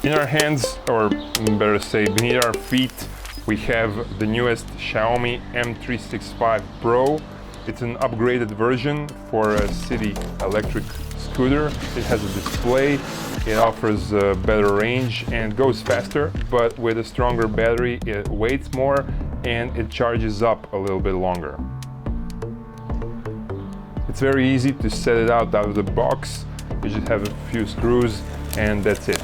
In our hands, or better say beneath our feet, we have the newest Xiaomi M356 Pro. It's an upgraded version for a city electric scooter. It has a display, it offers a better range and goes faster, but with a stronger battery it weighs more and it charges up a little bit longer. It's very easy to set it out of the box. You just have a few screws and that's it.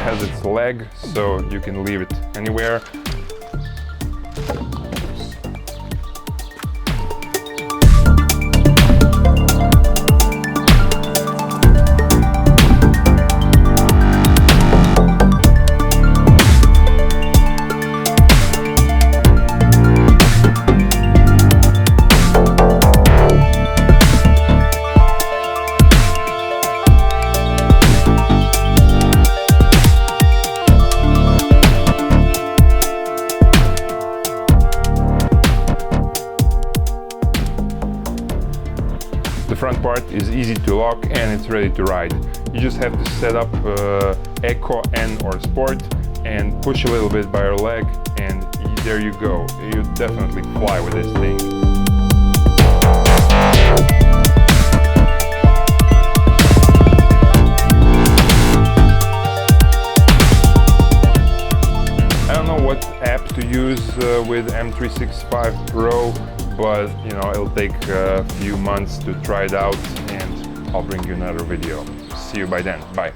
Has its leg, so you can leave it anywhere. The front part is easy to lock and it's ready to ride. You just have to set up Eco, N or Sport and push a little bit by your leg and there you go. You definitely fly with this thing. I don't know what apps to use with M356 Pro, but you know, it'll take a few months to try it out and I'll bring you another video. See you by then. Bye.